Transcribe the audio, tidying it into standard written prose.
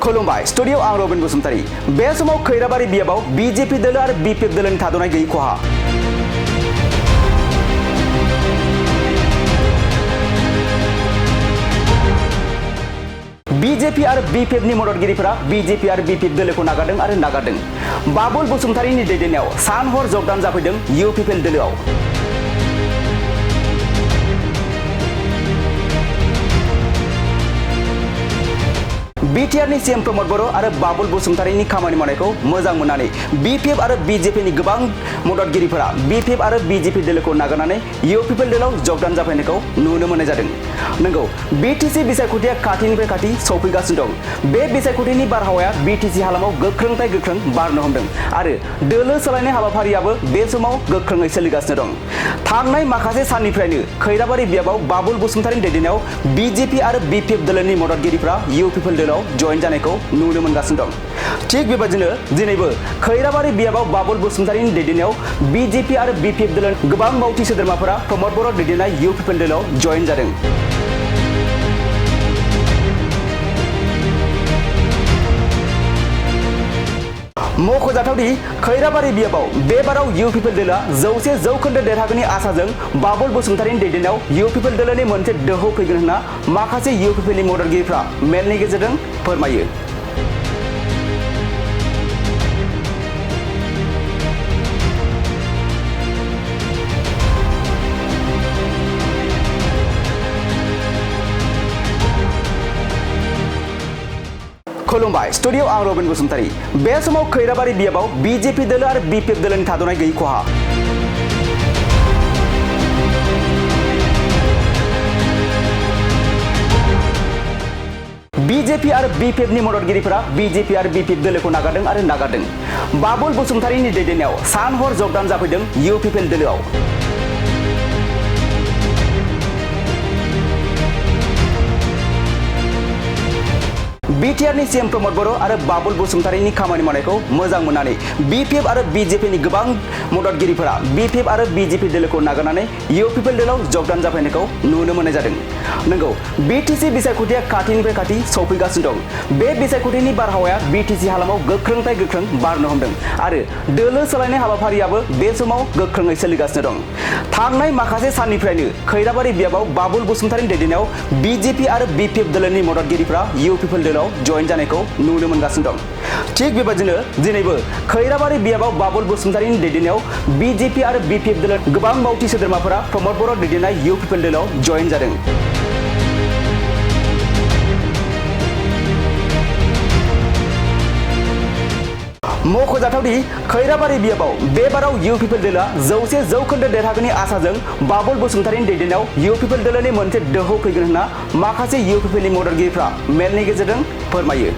खुलुमबाय स्टुडियो आं रबिन बसुमतारी बे समाव खैराबारि बियाबाव बीजेपी दोलो आरो बीपीएफ दोलोनि थाद'नाय गैयै खहा बीजेपी आरो बीपीएफ नि मददगिरिफोरा बीजेपी आरो बीपीएफ दोलोखौ नागारदों बाबुल बसुमतारीनि दैदेननायाव सान हर जगदान जाफैदों इउपिपिएल दोलोआव बीटीआरनि सीएम प्रमोद बर' आरो बाबुल बसुमतारीनि खामानि मावनायखौ मोजां मोननानै बीपीएफ आरो बीजेपीनि गोबां मददगिरिफोरा बीपीएफ आरो बीजेपी दोलोखौ नागारनानै इउपिपिएल दोलोआव जगदान जाफैनायखौ नुनो मोननाय जादों। नंगौ बीटीसी बिसायख'थिया खाथिनिफ्राय खाथि सौफैगासिनो दं। बे बिसायख'थिनि बारहावाया बीटीसी हालामाव गोख्रोंनिफ्राय गोख्रों बारनो हमदों आरो दोलो सोलायनाय हाबाफारियाबो बे समाव गोख्रोङै सोलिगासिनो दं। थांनाय माखासे साननिफ्रायनो खैराबारि बियाबाव बाबुल बसुमतारीनि दैदेननायाव बीजेपी आरो बीपीएफ दोलोनि मददगिरिफोरा इउपिपिएल दोलोआव जइन जानायखौ नुनो मोनगासिनो दं। थिग बेबायदिनो दिनैबो खैराबारि बियाबाव बाबुल बसुमतारीनि दैदेननायाव बीजेपी आरो बीपीएफ दोलोनि गोबां मावथि सोद्रोमाफोरा प्रमोद बर' दैदेननाय इउपिपिएल दोलोआव जइन जादों। मख'जाथावदि खैराबारि बियाबाव बे बाराव इउपिपिएल दोलोआ 100% देरहागोननि आसाजों बाबुल बसुमतारीनि दैदेननायाव इउपिपिएल दोलोनि मोनसे दोहौ फैगोन होनना माखासे इउपिपिएलनि मददगिरिफ्रा मेलनि गेजेरजों फोरमायो। खुलुमबाय स्टुडियो आं रबिन बसुमतारी बे समाव खैराबारि बियाबाव बीजेपी दोलो आरो बीपीएफ दोलोनि थाद'नाय गैयै खहा बीजेपी आरो बीपीएफ नि मददगिरिफोरा बीजेपी आरो बीपीएफ दोलोखौ नागारदों बाबुल बसुमतारीनि दैदेननायाव सान हर जगदान जाफैदों इउपिपिएल दोलोआव बीटीआरनि सीएम प्रमोद बर' आरो बाबुल बसुमतारीनि खामानि मावनायखौ मोजां मोननानै बीपीएफ आरो बीजेपीनि गोबां मददगिरिफोरा बीपीएफ आरो बीजेपी दोलोखौ नागारनानै इउपिपिएल दोलोआव जगदान जाफैनायखौ नुनो मोननाय जादों। नंगौ बीटीसी बिसायख'थिया खाथिनिफ्राय खाथि सौफैगासिनो दं। बे बिसायख'थिनि बारहावाया बीटीसी हालामाव गोख्रोंनिफ्राय गोख्रों बारनो हमदों आरो दोलो सोलायनाय हाबाफारियाबो बे समाव गोख्रोङै सोलिगासिनो दं। थांनाय माखासे साननिफ्रायनो खैराबारि बियाबाव बाबुल बसुमतारीनि दैदेननायाव बीजेपी आरो बीपीएफ दोलोनि मददगिरिफोरा इउपिपिएल दोलोआव जइन जानायखौ नुनो मोनगासिनो दं। थिग बेबायदिनो दिनैबो खैराबारि बियाबाव बाबुल बसुमतारीनि दैदेननायाव बीजेपी आरो बीपीएफ दोलोनि गोबां मावथि सोद्रोमाफोरा प्रमोद बर' दैदेननाय इउपिपिएल दोलोआव जइन जादों। मख'जाथावदि खैराबारि बियाबाव बे बाराव इउपिपिएल दोलोआ 100% देरहागोननि आसाजों बाबुल बसुमतारीनि दैदेननायाव इउपिपिएल दोलोनि मोनसे दोहौ फैगोन होनना माखासे इउपिपिएलनि मददगिरिफ्रा मेलनि गेजेरजों फोरमायो।